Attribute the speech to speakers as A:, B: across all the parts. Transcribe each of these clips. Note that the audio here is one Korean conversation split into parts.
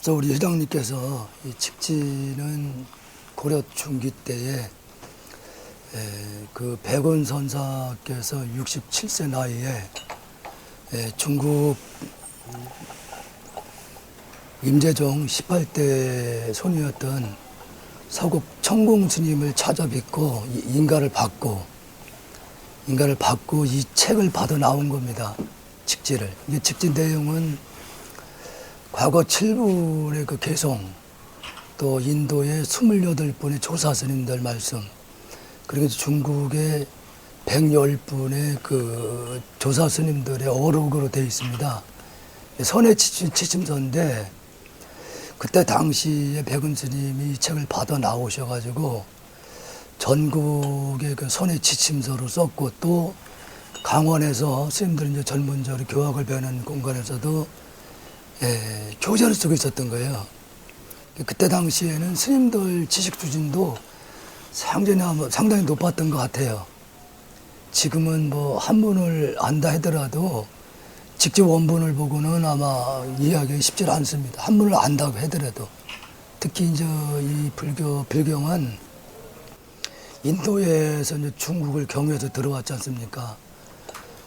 A: 앞서 우리 회장님께서 이 직진은 고려 중기 때에 그 백원 선사께서 67세 나이에 중국 임재종 18대 손이었던 서국 청공 스님을 찾아뵙고 인가를 받고 이 책을 받아 나온 겁니다. 직지를. 이게 직지 내용은 과거 7분의 그 개송, 또 인도의 28분의 조사 스님들 말씀, 그리고 중국의 110분의 그 조사 스님들의 어록으로 되어 있습니다. 선의 지침서인데, 그때 당시에 백은 스님이 이 책을 받아 나오셔가지고 전국의 그 선의 지침서로 썼고, 또 강원에서 스님들 이제 전문적으로 교학을 배우는 공간에서도 교재를 쓰고 있었던 거예요. 그때 당시에는 스님들 지식 수준도 상당히 높았던 것 같아요. 지금은 뭐 한문을 안다 하더라도 직접 원본을 보고는 아마 이해하기 쉽지 않습니다. 한문을 안다고 하더라도. 특히 이제 이 불경은 인도에서 이제 중국을 경유해서 들어왔지 않습니까?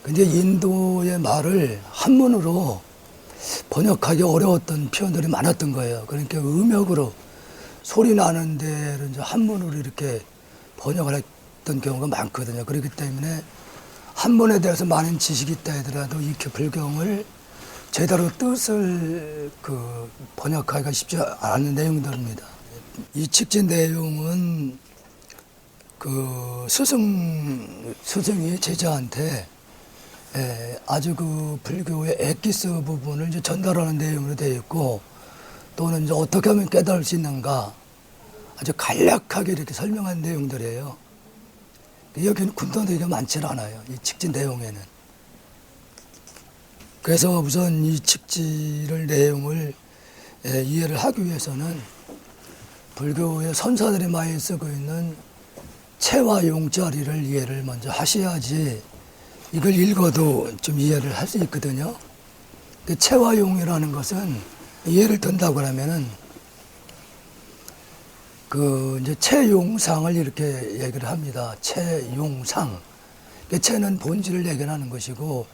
A: 근데 인도의 말을 한문으로 번역하기 어려웠던 표현들이 많았던 거예요. 그러니까 음역으로 소리 나는 데를 이제 한문으로 이렇게 번역을 했던 경우가 많거든요. 그렇기 때문에 한문에 대해서 많은 지식이 있다 하더라도 이 불경을 제대로 뜻을 번역하기가 쉽지 않은 내용들입니다. 이 직진 내용은 스승이 제자한테 아주 그 불교의 엑기스 부분을 이제 전달하는 내용으로 되어 있고, 또는 이제 어떻게 하면 깨달을 수 있는가 아주 간략하게 이렇게 설명한 내용들이에요. 여기는 군더더기가 많지 않아요, 이 직진 내용에는. 그래서 우선 이 직지를 내용을 이해를 하기 위해서는 불교의 선사들이 많이 쓰고 있는 체와 용자리를 이해를 먼저 하셔야지 이걸 읽어도 좀 이해를 할 수 있거든요. 체와 용이라는 것은 예를 든다고 하면은 이제 체용상을 이렇게 얘기를 합니다. 체용상. 체는 본질을 얘기하는 것이고,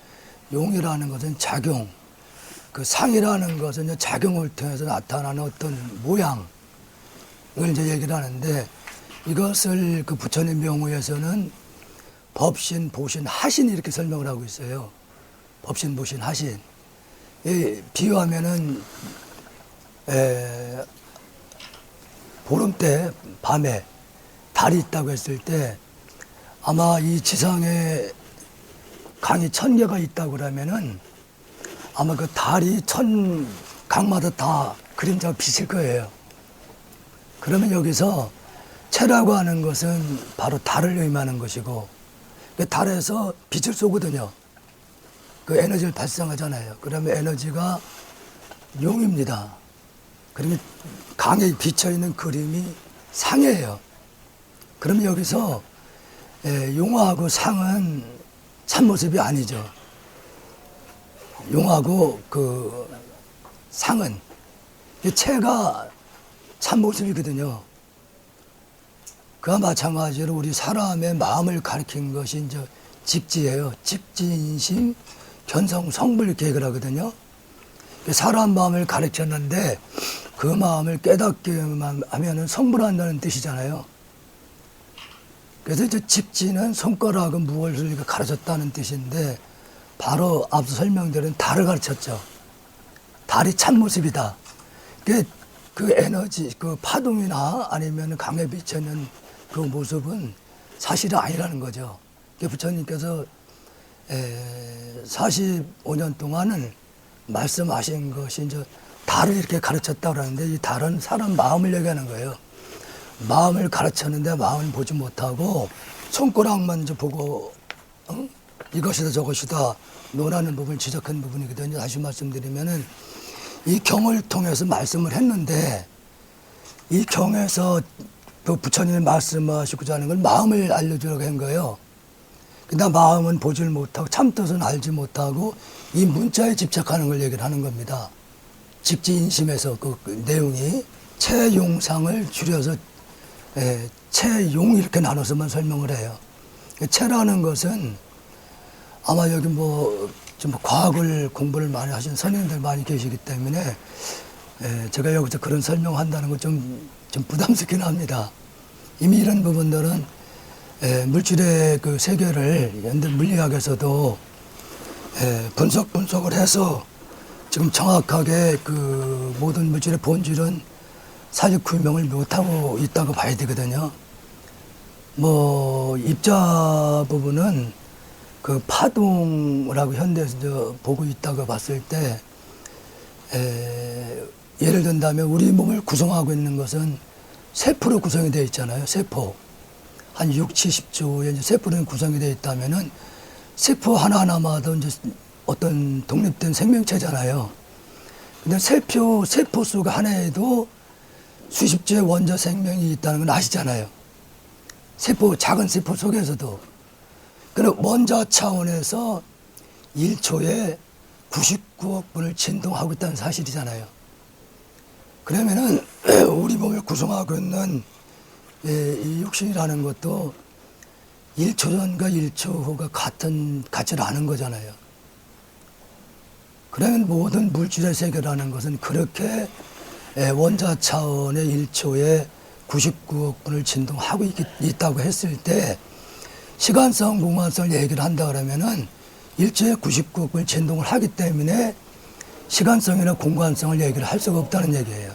A: 용이라는 것은 작용. 상이라는 것은 이제 작용을 통해서 나타나는 어떤 모양을 이제 얘기를 하는데, 이것을 부처님 명호에서는 법신, 보신, 하신 이렇게 설명을 하고 있어요. 법신, 보신, 하신. 비유하면은 보름 때 밤에 달이 있다고 했을 때 아마 이 지상에 강이 1000개가 있다고 그러면은 아마 그 달이 강마다 다 그림자가 비칠 거예요. 그러면 여기서 체라고 하는 것은 바로 달을 의미하는 것이고, 그 달에서 빛을 쏘거든요. 그 에너지를 발생하잖아요. 그러면 에너지가 용입니다. 그러면 강에 비쳐있는 그림이 상이에요. 그러면 여기서 용하고 상은 참모습이 아니죠. 용하고 상은 체가 참모습이거든요. 그와 마찬가지로 우리 사람의 마음을 가리킨 것이 이제 직지예요. 직지인심, 견성, 성불 이렇게 얘기를 하거든요. 사람 마음을 가르쳤는데 그 마음을 깨닫기만 하면은 성불한다는 뜻이잖아요. 그래서 이제 직지는 손가락은 무엇을 가르쳤다는 뜻인데, 바로 앞서 설명드린 달을 가르쳤죠. 달이 참모습이다. 그 에너지, 파동이나 아니면 강에 비치는 그 모습은 사실이 아니라는 거죠. 부처님께서 45년 동안은 말씀하신 것이 이제 달을 이렇게 가르쳤다고 하는데, 이 달은 사람 마음을 얘기하는 거예요. 마음을 가르쳤는데 마음을 보지 못하고 손가락만 이제 보고 이것이다 저것이다 논하는 부분을 지적한 부분이거든요. 다시 말씀드리면은 이 경을 통해서 말씀을 했는데, 이 경에서 또 부처님이 말씀하시고자 하는 걸 마음을 알려주려고 한 거예요. 근데 마음은 보지를 못하고 참뜻은 알지 못하고 이 문자에 집착하는 걸 얘기를 하는 겁니다. 직지인심에서 그 내용이 채용상을 줄여서 채용 이렇게 나눠서만 설명을 해요. 채라는 것은 아마 여기 좀 과학을 공부를 많이 하신 선생님들 많이 계시기 때문에 제가 여기서 그런 설명한다는 건 좀 부담스럽긴 합니다. 이미 이런 부분들은 물질의 그 세계를 현대 물리학에서도 분석을 해서 지금 정확하게 그 모든 물질의 본질은 사실 규명을 못하고 있다고 봐야 되거든요. 입자 부분은 그 파동이라고 현대에서 보고 있다고 봤을 때, 예를 든다면 우리 몸을 구성하고 있는 것은 세포로 구성이 되어 있잖아요. 세포. 한 6, 70조의 이제 세포로 구성이 되어 있다면은 세포 하나하나마다 이제 어떤 독립된 생명체잖아요. 근데 세포 속 하나에도 수십 조의 원자 생명이 있다는 건 아시잖아요. 작은 세포 속에서도. 그럼 원자 차원에서 1초에 99억 분을 진동하고 있다는 사실이잖아요. 그러면은 우리 몸을 구성하고 있는 이 육신이라는 것도 1초 전과 1초 후가 같질 않은 거잖아요. 그러면 모든 물질의 세계라는 것은 그렇게 원자 차원의 1초에 99억 분을 진동하고 있다고 했을 때 시간성, 공간성을 얘기를 한다 그러면은 1초에 99억 분을 진동을 하기 때문에 시간성이나 공간성을 얘기를 할 수가 없다는 얘기예요.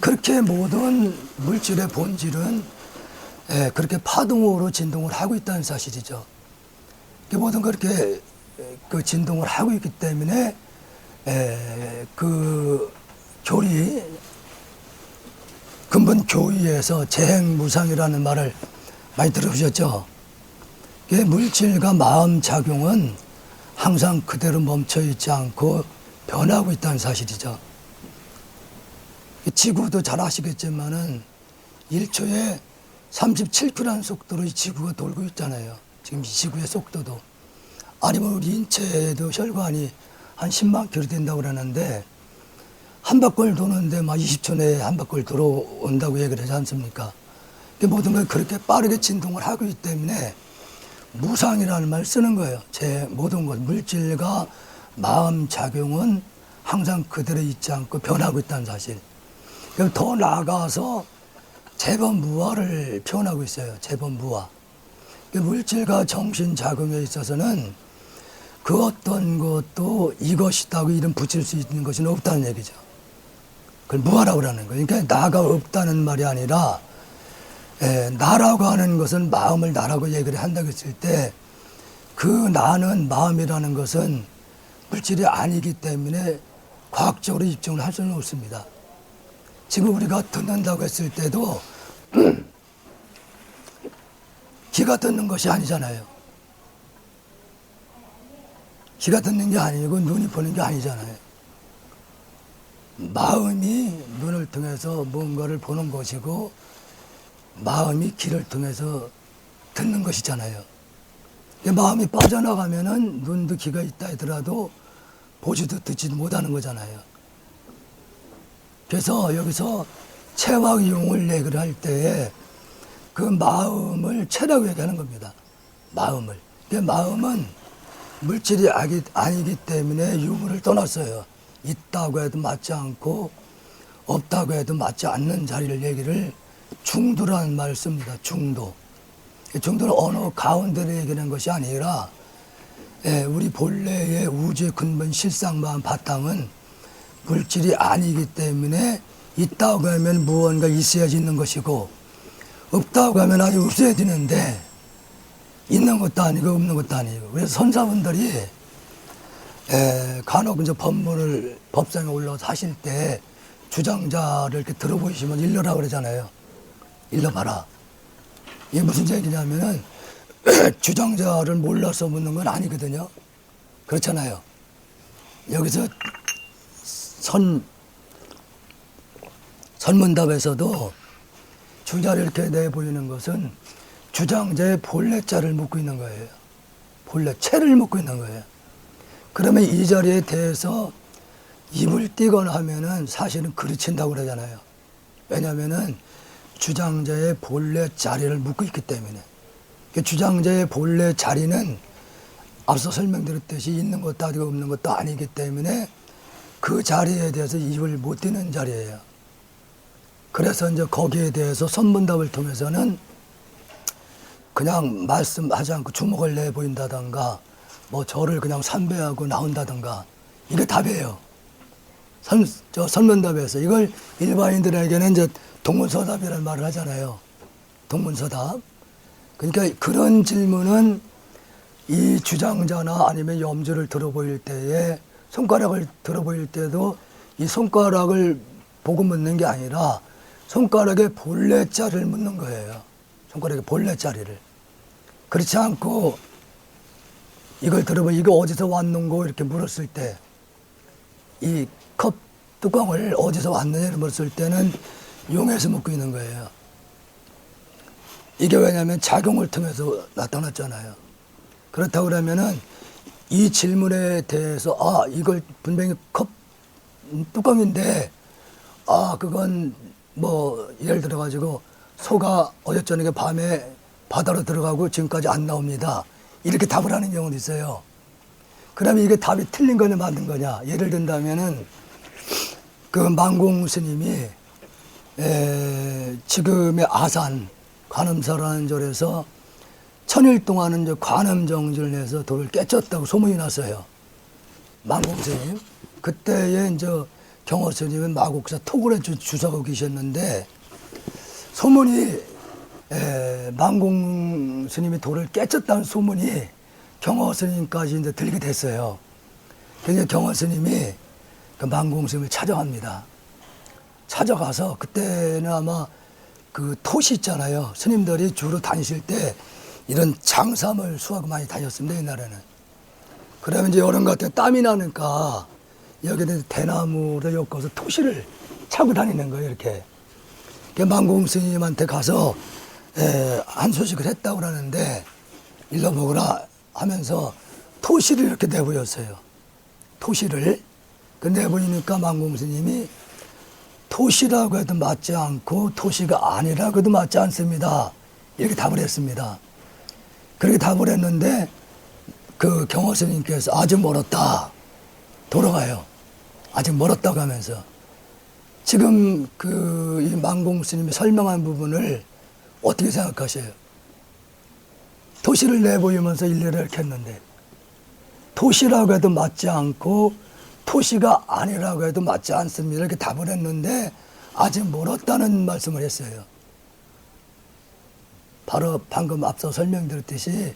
A: 그렇게 모든 물질의 본질은 그렇게 파동으로 진동을 하고 있다는 사실이죠. 모든 그렇게 그 진동을 하고 있기 때문에 그 교리, 근본 교의에서 재행무상이라는 말을 많이 들어보셨죠? 물질과 마음 작용은 항상 그대로 멈춰 있지 않고 변하고 있다는 사실이죠. 지구도 잘 아시겠지만은 1초에 37km라는 속도로 이 지구가 돌고 있잖아요. 지금 이 지구의 속도도. 아니면 우리 인체에도 혈관이 한 10만 km 된다고 그러는데 한 바퀴 도는데 막 20초 내에 한 바퀴 돌아온다고 얘기를 하지 않습니까? 모든 걸 그렇게 빠르게 진동을 하고 있기 때문에 무상이라는 말을 쓰는 거예요. 모든 것, 물질과 마음 작용은 항상 그대로 있지 않고 변하고 있다는 사실. 그럼 더 나아가서 재범무화를 표현하고 있어요. 재범무화. 물질과 정신 작용에 있어서는 그 어떤 것도 이것이다고 이름 붙일 수 있는 것은 없다는 얘기죠. 그걸 무화라고 하는 거예요. 그러니까 나가 없다는 말이 아니라 나라고 하는 것은 마음을 나라고 얘기를 한다고 했을 때 그 나는 마음이라는 것은 물질이 아니기 때문에 과학적으로 입증을 할 수는 없습니다. 지금 우리가 듣는다고 했을 때도 귀가 듣는 것이 아니잖아요. 귀가 듣는 게 아니고 눈이 보는 게 아니잖아요. 마음이 눈을 통해서 뭔가를 보는 것이고 마음이 귀를 통해서 듣는 것이잖아요. 마음이 빠져나가면은 눈도 귀가 있다 하더라도 보지도 듣지도 못하는 거잖아요. 그래서 여기서 체와 용을 얘기를 할 때에 그 마음을 체라고 얘기하는 겁니다. 마음을. 마음은 물질이 아니기 때문에 유무를 떠났어요. 있다고 해도 맞지 않고 없다고 해도 맞지 않는 자리를 얘기를 중도라는 말을 씁니다. 중도. 중도는 어느 가운데를 얘기하는 것이 아니라 우리 본래의 우주의 근본 실상만 바탕은 물질이 아니기 때문에 있다고 하면 무언가 있어야지 있는 것이고 없다고 하면 아주 없어야지는데 있는 것도 아니고 없는 것도 아니고 그래서 선사분들이 간혹 이제 법상에 올라와서 하실 때 주장자를 이렇게 들어보시면 일러라 그러잖아요. 일러봐라. 이게 무슨 얘기냐면은 주장자를 몰라서 묻는 건 아니거든요. 그렇잖아요. 여기서 선문답에서도 주자를 이렇게 내보이는 것은 주장자의 본래자를 묻고 있는 거예요. 본래체를 묻고 있는 거예요. 그러면 이 자리에 대해서 입을 띄거나 하면은 사실은 그르친다고 그러잖아요. 왜냐하면은 주장자의 본래 자리를 묻고 있기 때문에. 그 주장자의 본래 자리는 앞서 설명드렸듯이 있는 것도 아니고 없는 것도 아니기 때문에 그 자리에 대해서 입을 못 띄는 자리예요. 그래서 이제 거기에 대해서 선문답을 통해서는 그냥 말씀하지 않고 주먹을 내보인다던가 뭐 저를 그냥 삼배하고 나온다던가 이게 답이에요. 선문답에서 이걸 일반인들에게는 이제 동문서답이라는 말을 하잖아요. 동문서답. 그러니까 그런 질문은 이 주장자나 아니면 염주를 들어보일 때에 손가락을 들어보일 때도 이 손가락을 보고 묻는 게 아니라 손가락의 본래 자리를 묻는 거예요. 손가락의 본래 자리를. 그렇지 않고 이걸 들어보면 이거 어디서 왔는고 이렇게 물었을 때 이 컵 뚜껑을 어디서 왔느냐를 물었을 때는 용에서 묻고 있는 거예요. 이게 왜냐하면 작용을 통해서 나타났잖아요. 그렇다고 그러면은 이 질문에 대해서 이걸 분명히 컵 뚜껑인데 그건 뭐 예를 들어 가지고 소가 어제 저녁에 밤에 바다로 들어가고 지금까지 안 나옵니다. 이렇게 답을 하는 경우도 있어요. 그러면 이게 답이 틀린 거냐 맞는 거냐. 예를 든다면은 그 망공 스님이 지금의 아산 관음사라는 절에서 1000일 동안은 이제 관음정진을 해서 돌을 깨쳤다고 소문이 났어요. 망공 스님. 그때에 이제 경호 스님은 마곡사 토굴에 주사하고 계셨는데 소문이 망공 스님이 돌을 깨쳤다는 소문이 경호 스님까지 이제 들리게 됐어요. 그래서 경호 스님이 그 망공 스님을 찾아갑니다. 찾아가서 그때는 아마 그 토시 있잖아요. 스님들이 주로 다니실 때 이런 장삼을 수하고 많이 다녔습니다, 옛날에는. 그러면 이제 여름 같은 땀이 나니까 여기에 대나무를 엮어서 토시를 차고 다니는 거예요, 이렇게. 망공 스님한테 가서 한 소식을 했다고 그러는데 일러 먹으라 하면서 토시를 이렇게 내보였어요. 토시를. 그 내보이니까 망공 스님이 토시라고 해도 맞지 않고 토시가 아니라고 해도 맞지 않습니다. 이렇게 답을 했습니다. 그렇게 답을 했는데 그 경호 스님께서 아직 멀었다. 돌아가요. 아직 멀었다고 하면서 지금 이 망공 스님이 설명한 부분을 어떻게 생각하세요? 토시를 내보이면서 일례를 이렇게 했는데 토시라고 해도 맞지 않고 토시가 아니라고 해도 맞지 않습니다. 이렇게 답을 했는데 아직 멀었다는 말씀을 했어요. 바로 방금 앞서 설명드렸듯이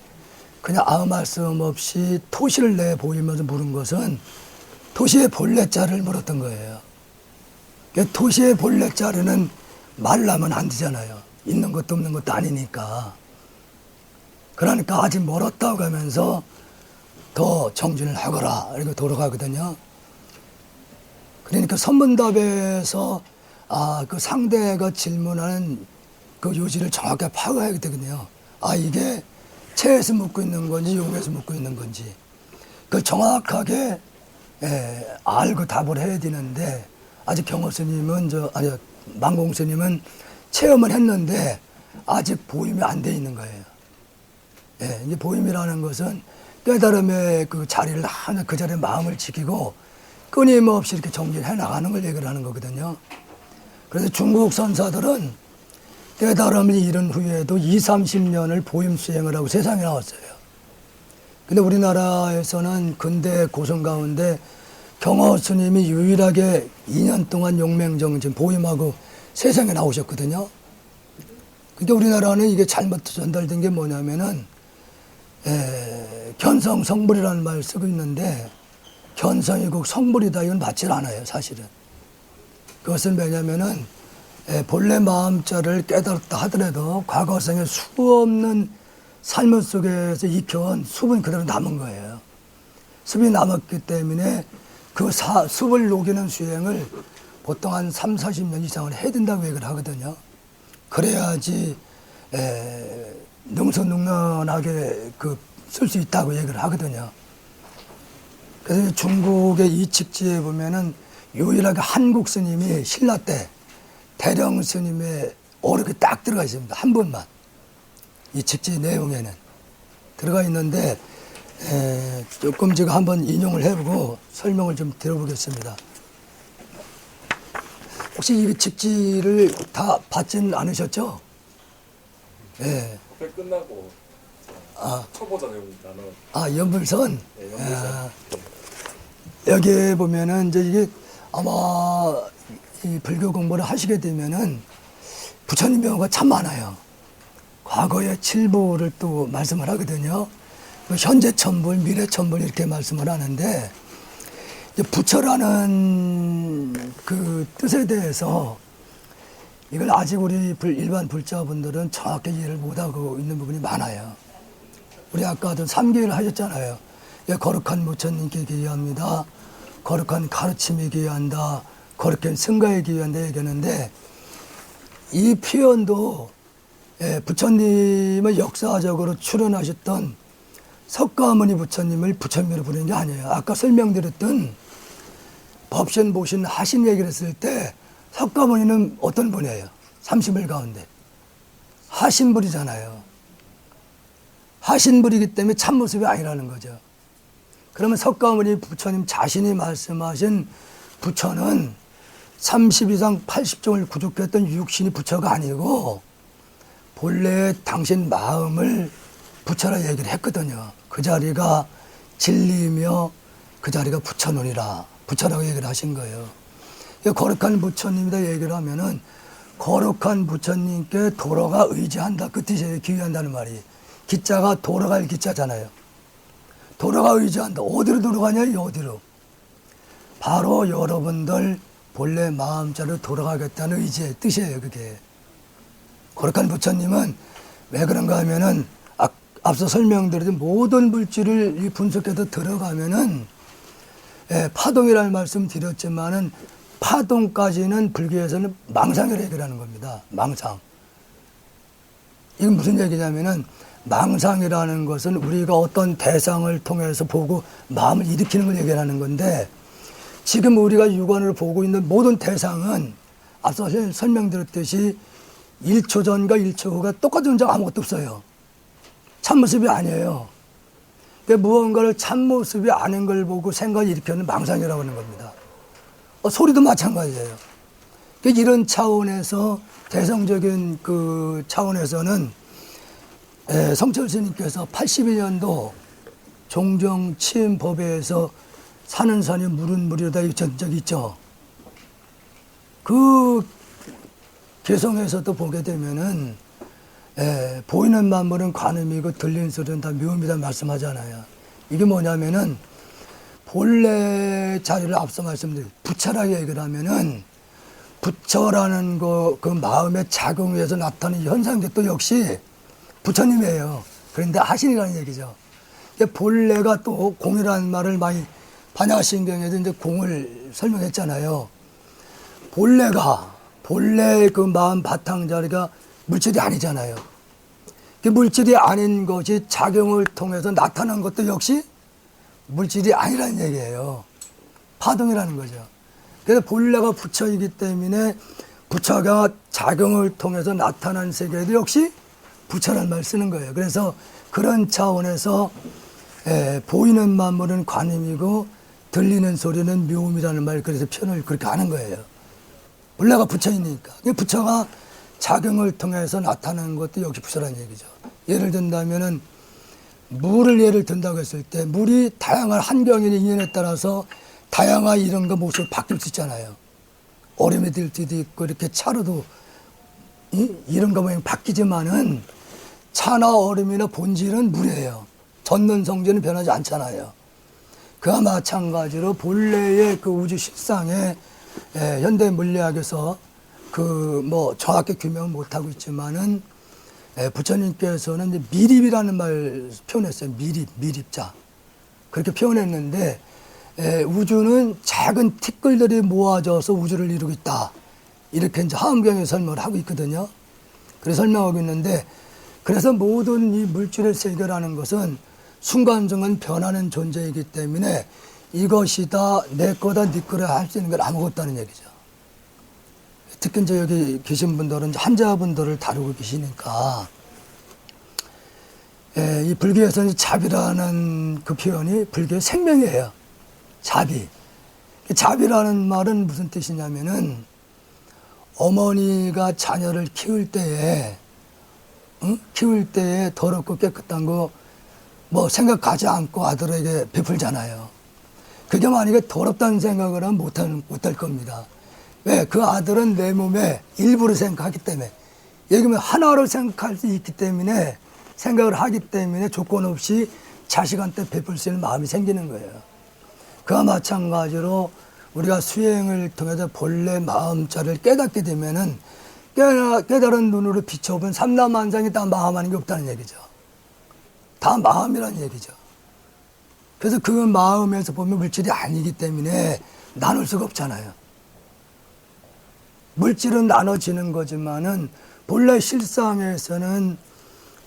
A: 그냥 아무 말씀 없이 토시를 내보이면서 물은 것은 토시의 본래 자를 물었던 거예요. 토시의 본래 자리는 말라면 안 되잖아요. 있는 것도 없는 것도 아니니까. 그러니까 아직 멀었다고 하면서 더 정진을 하거라 이렇게 돌아가거든요. 그러니까 선문답에서 그 상대가 질문하는 그 요지를 정확하게 파악해야 되거든요. 이게 체에서 묻고 있는 건지 용에서 묻고 있는 건지 그걸 정확하게 알고 답을 해야 되는데 아직 경호 스님은 망공 스님은 체험을 했는데 아직 보임이 안 돼 있는 거예요. 이제 보임이라는 것은 깨달음의 그 자리를 하나 그 자리에 마음을 지키고 끊임없이 이렇게 정진해 나가는 걸 얘기를 하는 거거든요. 그래서 중국 선사들은 깨달음을 이룬 후에도 20, 30년을 보임 수행을 하고 세상에 나왔어요. 근데 우리나라에서는 근대 고성 가운데 경호 스님이 유일하게 2년 동안 용맹정진 보임하고 세상에 나오셨거든요. 그러니까 우리나라는 이게 잘못 전달된 게 뭐냐면은 견성 성불이라는 말을 쓰고 있는데 견성이고 성불이다 이건 맞지 않아요, 사실은. 그것은 왜냐면은 본래 마음자를 깨달았다 하더라도 과거생에 수없는 삶 속에서 익혀온 습은 그대로 남은 거예요. 습이 남았기 때문에 그 습을 녹이는 수행을 보통 한 3, 40년 이상을 해야 된다고 얘기를 하거든요. 그래야지 능수능란하게 쓸 수 있다고 얘기를 하거든요. 그래서 중국의 이 칙지에 보면은 유일하게 한국 스님이 신라 때 대령 스님의 어록이 딱 들어가 있습니다. 한 번만. 이 칙지 내용에는 들어가 있는데 조금 제가 한번 인용을 해보고 설명을 좀 드려보겠습니다. 혹시 이 칙지를 다 받진 않으셨죠? 예.
B: 회 끝나고 초보자 내용 나눠.
A: 연불선?
B: 네, 연불선.
A: 여기에 보면은 이제 이게 아마 이 불교 공부를 하시게 되면은 부처님 명호가 참 많아요. 과거의 칠부를 또 말씀을 하거든요. 현재 천불, 미래 천불 이렇게 말씀을 하는데 이제 부처라는 그 뜻에 대해서 이걸 아직 우리 일반 불자분들은 정확히 이해를 못하고 있는 부분이 많아요. 우리 아까도 3개를 하셨잖아요. 예, 거룩한 부처님께 기여합니다. 거룩한 가르침에 기여한다. 거룩한 승가에 기여한다 얘기하는데 이 표현도 부처님의 역사적으로 출현하셨던 석가모니 부처님을 부처님으로 부르는 게 아니에요. 아까 설명드렸던 법신, 보신, 하신 얘기를 했을 때 석가모니는 어떤 분이에요? 30일 가운데. 하신불이잖아요. 하신불이기 때문에 참모습이 아니라는 거죠. 그러면 석가모니 부처님 자신이 말씀하신 부처는 30 이상 80종을 구족했던 육신이 부처가 아니고 본래 당신 마음을 부처라 얘기를 했거든요. 그 자리가 진리이며 그 자리가 부처노니라. 부처라고 얘기를 하신 거예요. 거룩한 부처님이다 얘기를 하면은 거룩한 부처님께 도로가 의지한다. 그 뜻이에요. 기여한다는 말이. 기자가 돌아갈 기자잖아요. 도로가 의지한다. 어디로 돌아가냐? 어디로. 바로 여러분들 본래 마음자로 돌아가겠다는 의지의 뜻이에요. 그게. 거룩한 부처님은 왜 그런가 하면은 앞서 설명드린 모든 물질을 분석해서 들어가면은 파동이라는 말씀 드렸지만은 파동까지는 불교에서는 망상이라고 얘기하는 겁니다. 망상. 이건 무슨 얘기냐면은 망상이라는 것은 우리가 어떤 대상을 통해서 보고 마음을 일으키는 걸 얘기하는 건데 지금 우리가 육안으로 보고 있는 모든 대상은 앞서 설명드렸듯이 1초 전과 1초 후가 똑같은 존재가 아무것도 없어요. 참모습이 아니에요. 무언가를 참모습이 아닌 걸 보고 생각을 일으키는 망상이라고 하는 겁니다. 소리도 마찬가지예요. 이런 차원에서 대성적인 그 차원에서는 성철 스님께서 82년도 종정 치임법에서 사는 산이 물은 물이다 전 적이 있죠. 그 개성에서도 보게 되면은 보이는 만물은 관음이고 들리는 소리는 다 묘음이다 말씀하잖아요. 이게 뭐냐면은 본래 자리를 앞서 말씀드린 부처라고 얘기를 하면은 부처라는 그 마음의 작용에서 나타나는 현상도 역시 부처님이에요. 그런데 하신이라는 얘기죠. 본래가 또 공이라는 말을 많이 반야신경에도 이제 공을 설명했잖아요. 본래 그 마음 바탕 자리가 물질이 아니잖아요. 그 물질이 아닌 것이 작용을 통해서 나타난 것도 역시 물질이 아니라는 얘기예요. 파동이라는 거죠. 그래서 본래가 부처이기 때문에 부처가 작용을 통해서 나타난 세계도 역시 부처라는 말을 쓰는 거예요. 그래서 그런 차원에서 보이는 만물은 관음이고 들리는 소리는 묘음이라는 말, 그래서 표현을 그렇게 하는 거예요. 본래가 부처이니까. 부처가 작용을 통해서 나타나는 것도 역시 부처라는 얘기죠. 예를 든다면은 물을 예를 든다고 했을 때 물이 다양한 환경이나 인연에 따라서 다양한 이름과 모습을 바뀔 수 있잖아요. 얼음이 될 수도 있고 이렇게 차로도 이름과 모양이 바뀌지만은 차나 얼음이나 본질은 물이에요. 젖는 성질은 변하지 않잖아요. 그와 마찬가지로 본래의 그 우주 실상에 현대 물리학에서 정확히 규명을 못하고 있지만은 부처님께서는 이제 미립이라는 말 표현했어요. 미립자. 그렇게 표현했는데 우주는 작은 티끌들이 모아져서 우주를 이루고 있다. 이렇게 이제 하엄경에 설명을 하고 있거든요. 그래서 설명하고 있는데 그래서 모든 이 물질의 세계라는 것은 순간순간 변하는 존재이기 때문에 이것이다, 내 거다, 네 거라 할 수 있는 건 아무것도 없다는 얘기죠. 특히 이제 여기 계신 분들은 환자분들을 다루고 계시니까, 이 불교에서는 자비라는 그 표현이 불교의 생명이에요. 자비. 자비라는 말은 무슨 뜻이냐면은 어머니가 자녀를 키울 때에 더럽고 깨끗한 거 뭐 생각하지 않고 아들에게 베풀잖아요. 그게 만약에 더럽다는 생각을 하면 못할 겁니다. 왜? 그 아들은 내 몸의 일부를 생각하기 때문에, 얘기하면 하나를 생각할 수 있기 때문에, 생각을 하기 때문에 조건 없이 자식한테 베풀 수 있는 마음이 생기는 거예요. 그와 마찬가지로 우리가 수행을 통해서 본래 마음자를 깨닫게 되면은 깨달은 눈으로 비춰보면 삼라만상이 다 마음 아닌 게 없다는 얘기죠. 다 마음이라는 얘기죠. 그래서 그 마음에서 보면 물질이 아니기 때문에 나눌 수가 없잖아요. 물질은 나눠지는 거지만은 본래 실상에서는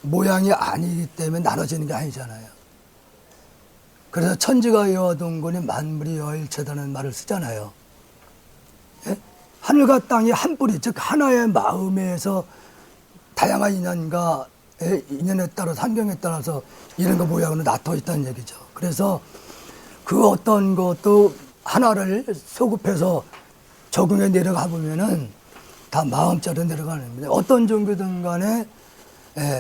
A: 모양이 아니기 때문에 나눠지는 게 아니잖아요. 그래서 천지가 여동군이 만물이 여일체다는 말을 쓰잖아요. 예? 하늘과 땅이 한 뿌리, 즉 하나의 마음에서 다양한 인연에 따라서 환경에 따라서 이런 거 모양으로 나눠 있다는 얘기죠. 그래서 그 어떤 것도 하나를 소급해서 적응해 내려가 보면은 다 마음자리로 내려가는 겁니다. 어떤 종교든 간에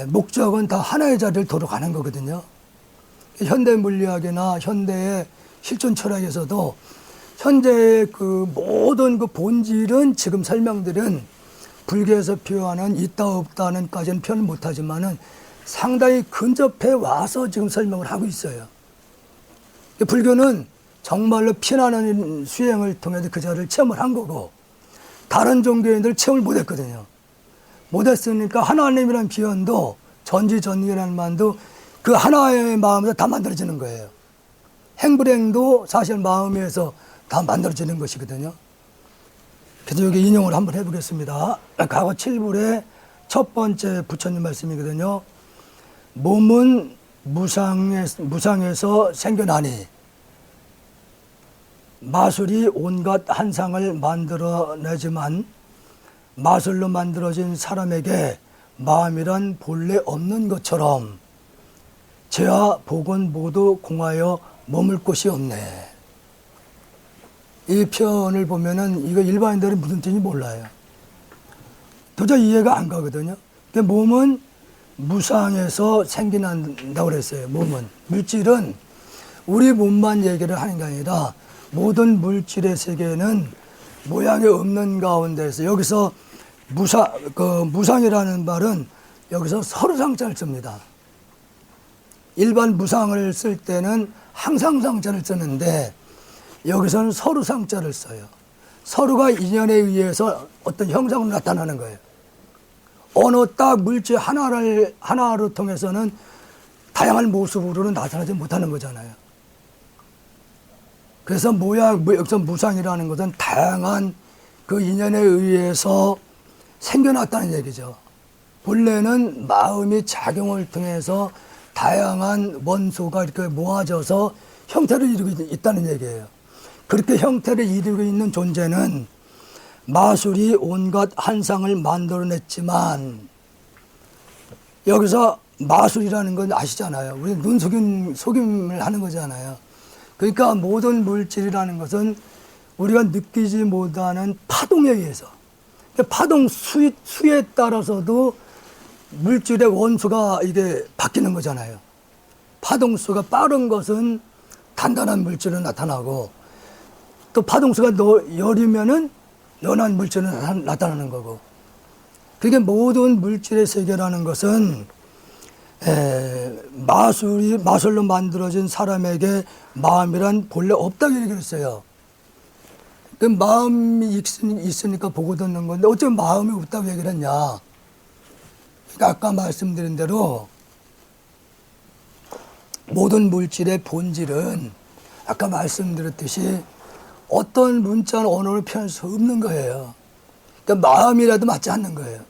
A: 목적은 다 하나의 자리를 도로가는 거거든요. 현대 물리학이나 현대의 실존 철학에서도 현재의 그 모든 그 본질은 지금 설명드린 불교에서 표현하는 있다 없다는까지는 표현을 못하지만은 상당히 근접해 와서 지금 설명을 하고 있어요. 불교는 정말로 피나는 수행을 통해서 그 자리를 체험을 한 거고, 다른 종교인들 체험을 못했거든요. 못했으니까 하나님이라는 표현도, 전지전능이라는 말도 그 하나의 마음에서 다 만들어지는 거예요. 행불행도 사실 마음에서 다 만들어지는 것이거든요. 그래서 여기 인용을 한번 해보겠습니다. 과거 7불의 첫 번째 부처님 말씀이거든요. 몸은 무상에서 생겨나니 마술이 온갖 한상을 만들어내지만 마술로 만들어진 사람에게 마음이란 본래 없는 것처럼 죄와 복은 모두 공하여 머물 곳이 없네. 이 표현을 보면은 이거 일반인들은 무슨 뜻인지 몰라요. 도저히 이해가 안 가거든요. 근데 몸은 무상에서 생겨난다고 그랬어요. 몸은. 물질은 우리 몸만 얘기를 하는 게 아니라 모든 물질의 세계는 모양이 없는 가운데서, 여기서 무상이라는 말은 여기서 서루상자를 씁니다. 일반 무상을 쓸 때는 항상상자를 쓰는데 여기서는 서루상자를 써요. 서루가 인연에 의해서 어떤 형상으로 나타나는 거예요. 어느 딱 물질 하나로 통해서는 다양한 모습으로는 나타나지 못하는 거잖아요. 그래서 여기서 무상이라는 것은 다양한 그 인연에 의해서 생겨났다는 얘기죠. 본래는 마음이 작용을 통해서 다양한 원소가 이렇게 모아져서 형태를 이루고 있다는 얘기예요. 그렇게 형태를 이루고 있는 존재는 마술이 온갖 한상을 만들어냈지만, 여기서 마술이라는 건 아시잖아요. 우리 눈 속임을 하는 거잖아요. 그러니까 모든 물질이라는 것은 우리가 느끼지 못하는 파동에 의해서, 파동 수에 따라서도 물질의 원소가 이게 바뀌는 거잖아요. 파동수가 빠른 것은 단단한 물질은 나타나고, 또 파동수가 여리면은 연한 물질은 나타나는 거고. 그게 모든 물질의 세계라는 것은 마술로 만들어진 사람에게 마음이란 본래 없다고 얘기했어요. 그 마음이 있으니까 보고 듣는 건데 어째 마음이 없다고 얘기를 했냐. 그러니까 아까 말씀드린 대로 모든 물질의 본질은 아까 말씀드렸듯이 어떤 문자나 언어를 표현할 수 없는 거예요. 그러니까 마음이라도 맞지 않는 거예요.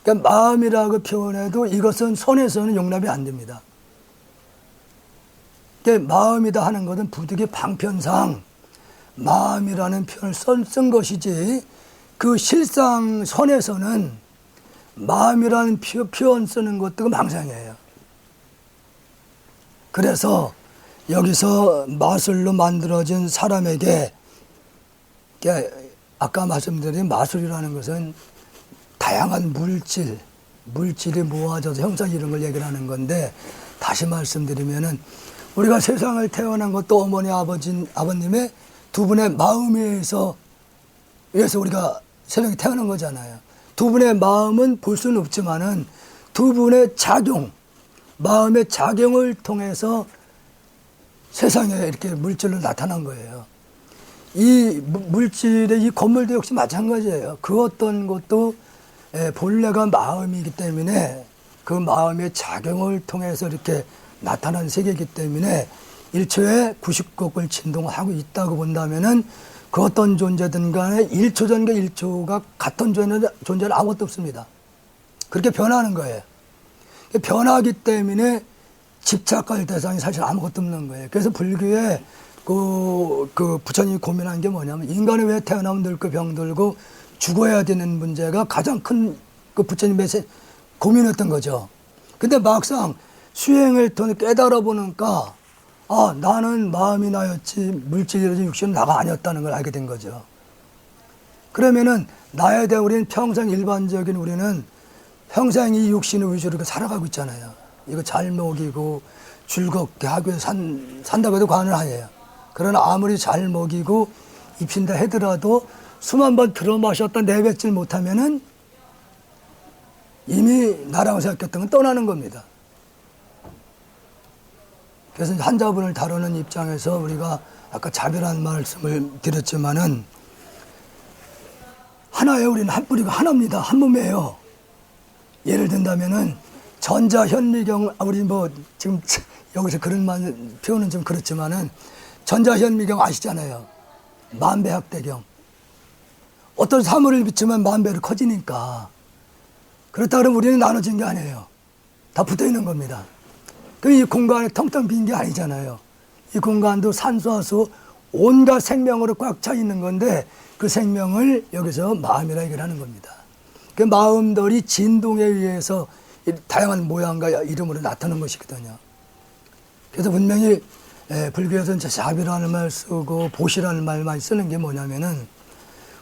A: 그러니까 마음이라고 표현해도 이것은 선에서는 용납이 안 됩니다. 마음이다 하는 것은 부득이 방편상 마음이라는 표현을 쓴 것이지 그 실상 선에서는 마음이라는 표현 쓰는 것도 망상이에요. 그래서 여기서 마술로 만들어진 사람에게 아까 말씀드린 마술이라는 것은 다양한 물질이 모아져서 형상 이런 걸 얘기를 하는 건데, 다시 말씀드리면은 우리가 세상을 태어난 것도 어머니 아버님의 두 분의 마음에서 우리가 세상에 태어난 거잖아요. 두 분의 마음은 볼 수는 없지만은 두 분의 마음의 작용을 통해서 세상에 이렇게 물질로 나타난 거예요. 이 물질의 이 건물도 역시 마찬가지예요. 그 어떤 것도 본래가 마음이기 때문에 그 마음의 작용을 통해서 이렇게 나타난 세계이기 때문에 1초에 99억을 진동하고 있다고 본다면은 그 어떤 존재든 간에 1초 전과 1초가 같은 존재는 아무것도 없습니다. 그렇게 변하는 거예요. 변하기 때문에 집착할 대상이 사실 아무것도 없는 거예요. 그래서 불교에 그 부처님이 고민한 게 뭐냐면, 인간이 왜 태어나면 늙고 병들고 죽어야 되는 문제가 가장 큰 그 부처님의 고민했던 거죠. 근데 막상 수행을 통해 깨달아 보니까 나는 마음이 나였지 물질이라든지 육신은 나가 아니었다는 걸 알게 된 거죠. 그러면은 나에 대해 우리는 평생 일반적인 우리는 평생 이 육신의 위주로 살아가고 있잖아요. 이거 잘 먹이고 즐겁게 하기 위해서 산다고 해도 과언은 아니에요. 그러나 아무리 잘 먹이고 입힌다 하더라도 숨 한 번 들어 마셨다 내뱉질 못하면은 이미 나라고 생각했던 건 떠나는 겁니다. 그래서 환자분을 다루는 입장에서 우리가 아까 자별한 말씀을 드렸지만은 하나예요. 우리는 한 뿌리가 하나입니다. 한 몸이에요. 예를 든다면은 전자현미경, 우리 지금 여기서 그런 표현은 좀 그렇지만은 전자현미경 아시잖아요. 만배학대경. 어떤 사물을 비추면 만배로 커지니까. 그렇다 그러면 우리는 나눠진 게 아니에요. 다 붙어 있는 겁니다. 이 공간에 텅텅 빈 게 아니잖아요. 이 공간도 산소와수 온갖 생명으로 꽉 차 있는 건데, 그 생명을 여기서 마음이라 얘기를 하는 겁니다. 그 마음들이 진동에 의해서 다양한 모양과 이름으로 나타나는 것이거든요. 그래서 분명히 불교에서는 자비라는 말 쓰고 보시라는 말 많이 쓰는 게 뭐냐면은,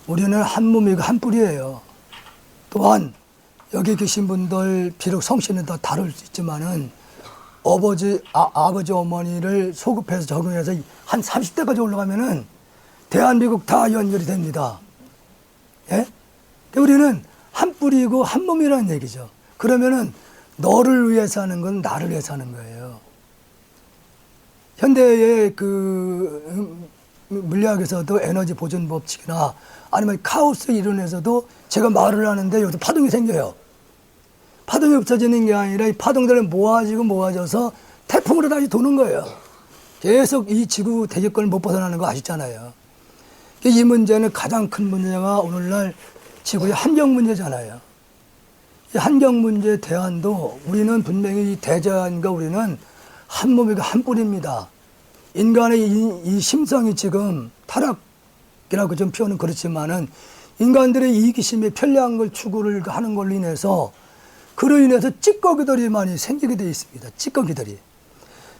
A: 우리는 한 몸이고 한 뿌리예요. 또한 여기 계신 분들 비록 성씨는 다 다를 수 있지만은 아버지 어머니를 소급해서 적응해서 한 30대까지 올라가면은 대한민국 다 연결이 됩니다. 예? 우리는 한 뿌리고 한 몸이라는 얘기죠. 그러면은 너를 위해 사는 건 나를 위해 사는 거예요. 현대의 물리학에서도 에너지 보존 법칙이나 아니면 카오스 이론에서도 제가 말을 하는데 여기서 파동이 생겨요. 파동이 없어지는 게 아니라 이 파동들이 모아져서 태풍으로 다시 도는 거예요. 계속 이 지구 대기권을 못 벗어나는 거 아시잖아요. 이 문제는 가장 큰 문제가 오늘날 지구의 환경 문제잖아요. 이 환경 문제의 대안도 우리는 분명히 이 대자연과 우리는 한 몸이고 한 뿌리입니다. 인간의 이 심성이 지금 타락이라고 좀 표현은 그렇지만은 인간들의 이기심에 편리한 걸 추구를 하는 걸로 인해서 그로 인해서 찌꺼기들이 많이 생기게 되어 있습니다. 찌꺼기들이.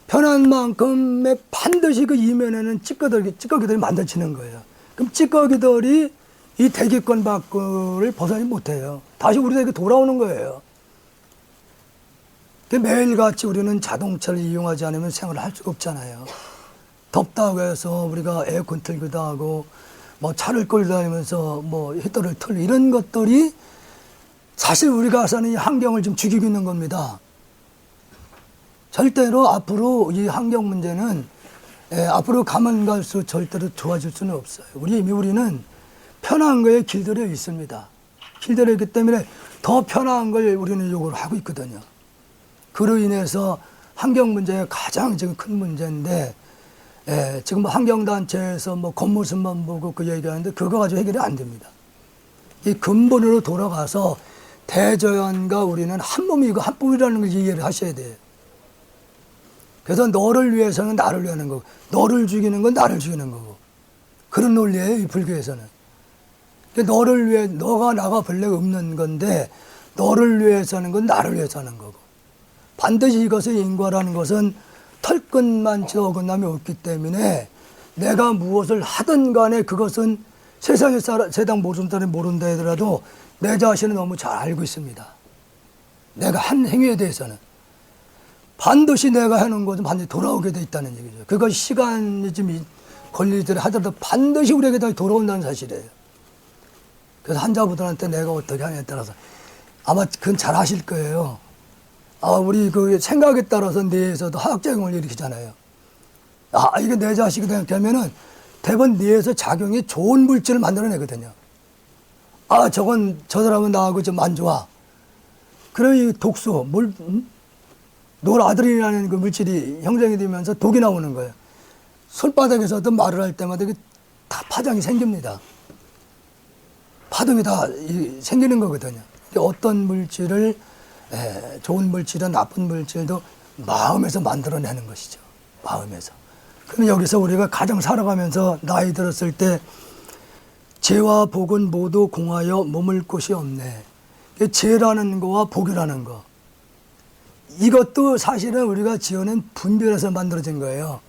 A: 편한 만큼의 반드시 그 이면에는 찌꺼기들이 만들어지는 거예요. 그럼 찌꺼기들이 이 대기권 밖을 벗어나지 못해요. 다시 우리에게 돌아오는 거예요. 매일같이 우리는 자동차를 이용하지 않으면 생활을 할 수가 없잖아요. 덥다고 해서 우리가 에어컨 틀기도 하고 차를 끌고 다니면서 히터를 틀고 이런 것들이 사실 우리가 사는 이 환경을 좀 죽이고 있는 겁니다. 절대로 앞으로 이 환경 문제는 앞으로 가면 갈수록 절대로 좋아질 수는 없어요. 우리는 편한 거에 길들여 있습니다. 길들여 있기 때문에 더 편한 걸 우리는 요구를 하고 있거든요. 그로 인해서 환경 문제가 가장 지금 큰 문제인데, 지금 환경단체에서 겉모습만 보고 그 얘기하는데 그거 가지고 해결이 안 됩니다. 이 근본으로 돌아가서 대자연과 우리는 한 몸이고 한 뿌리라는 걸 이해를 하셔야 돼요. 그래서 너를 위해서는 나를 위하는 거고, 너를 죽이는 건 나를 죽이는 거고. 그런 논리예요, 이 불교에서는. 너를 위해, 너가 나가 본래 없는 건데, 너를 위해서 하는 건 나를 위해서 하는 거고. 반드시 이것의 인과라는 것은 털끝만치 어긋남이 없기 때문에 내가 무엇을 하든 간에 그것은 세상 모든 사람이 모른다 하더라도 내 자신은 너무 잘 알고 있습니다. 내가 한 행위에 대해서는. 반드시 내가 해놓은 것은 반드시 돌아오게 돼 있다는 얘기죠. 그것이 시간이 좀 걸리더라 하더라도 반드시 우리에게 다 돌아온다는 사실이에요. 그래서 한자분들한테 내가 어떻게 하냐에 따라서 아마 그건 잘 아실 거예요. 우리 그 생각에 따라서 뇌에서도 화학작용을 일으키잖아요. 이게 내 자식이다 이렇게 하면은 대부분 뇌에서 작용이 좋은 물질을 만들어내거든요. 저건 저 사람은 나하고 좀 안 좋아. 그럼 이 독소, 노르아드레날이라는 그 물질이 형성이 되면서 독이 나오는 거예요. 손바닥에서도 말을 할 때마다 다 파장이 생깁니다. 파동이 다 생기는 거거든요. 어떤 물질을 좋은 물질은 나쁜 물질도 마음에서 만들어내는 것이죠. 마음에서. 그럼 여기서 우리가 가정 살아가면서 나이 들었을 때 죄와 복은 모두 공하여 머물 곳이 없네. 죄라는 거와 복이라는 거. 이것도 사실은 우리가 지어낸 분별에서 만들어진 거예요.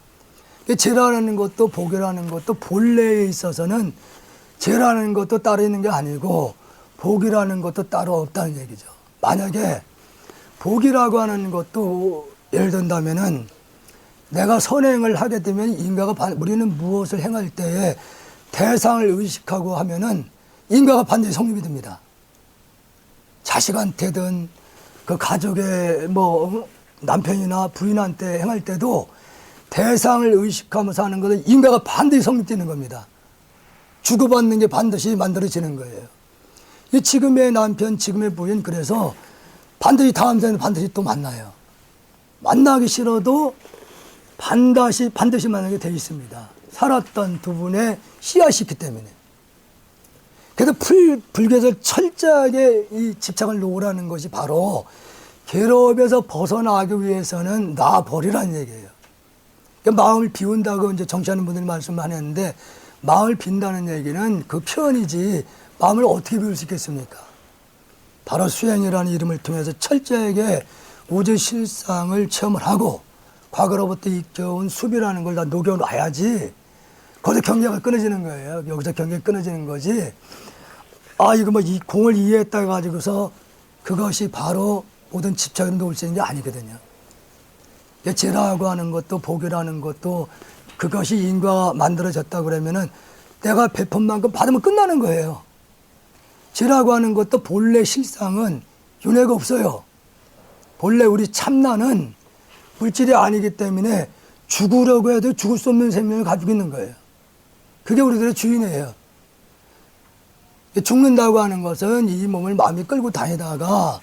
A: 죄라는 것도 복이라는 것도 본래에 있어서는 죄라는 것도 따로 있는 게 아니고 복이라는 것도 따로 없다는 얘기죠. 만약에 복이라고 하는 것도 예를 든다면은 내가 선행을 하게 되면 우리는 무엇을 행할 때에 대상을 의식하고 하면은 인과가 반드시 성립이 됩니다. 자식한테든 그 가족의 남편이나 부인한테 행할 때도 대상을 의식하면서 하는 것은 인과가 반드시 성립되는 겁니다. 주고받는 게 반드시 만들어지는 거예요. 이 지금의 남편, 지금의 부인 그래서 반드시 다음 생에 반드시 또 만나요. 만나기 싫어도 반드시 만나게 돼 있습니다. 살았던 두 분의 씨앗이 있기 때문에. 그래서 불교에서 철저하게 이 집착을 놓으라는 것이 바로 괴롭에서 벗어나기 위해서는 놔버리라는 얘기예요. 그러니까 마음을 비운다고 이제 정치하는 분들이 말씀하셨는데 마음을 빈다는 얘기는 그 표현이지 마음을 어떻게 비울 수 있겠습니까? 바로 수행이라는 이름을 통해서 철저하게 우주 실상을 체험을 하고 과거로부터 익혀온 수비라는 걸 다 녹여놔야지 거기서 경계가 끊어지는 거예요. 여기서 경계가 끊어지는 거지. 이거 이 공을 이해했다 가지고서 그것이 바로 모든 집착을 놓을 수 있는 게 아니거든요. 죄라고 하는 것도 복이라는 것도 그것이 인과가 만들어졌다 그러면은 내가 베푼 만큼 받으면 끝나는 거예요. 죄라고 하는 것도 본래 실상은 윤회가 없어요. 본래 우리 참나는 물질이 아니기 때문에 죽으려고 해도 죽을 수 없는 생명을 가지고 있는 거예요. 그게 우리들의 주인이에요. 죽는다고 하는 것은 이 몸을 마음이 끌고 다니다가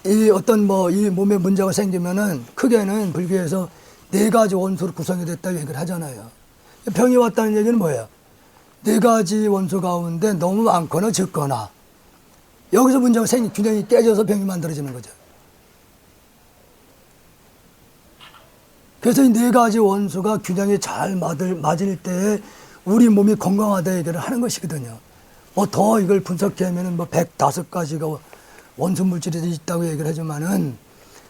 A: 이 어떤 이 몸에 문제가 생기면은 크게는 불교에서 4가지 원소로 구성이 됐다고 얘기를 하잖아요. 병이 왔다는 얘기는 뭐예요? 4가지 원소 가운데 너무 많거나 적거나 여기서 문제가 균형이 깨져서 병이 만들어지는 거죠. 그래서 이 4가지 원소가 균형이 잘 맞을 때에 우리 몸이 건강하다 얘기를 하는 것이거든요. 더 이걸 분석하면은 105가지가 원소 물질이 있다고 얘기를 하지만은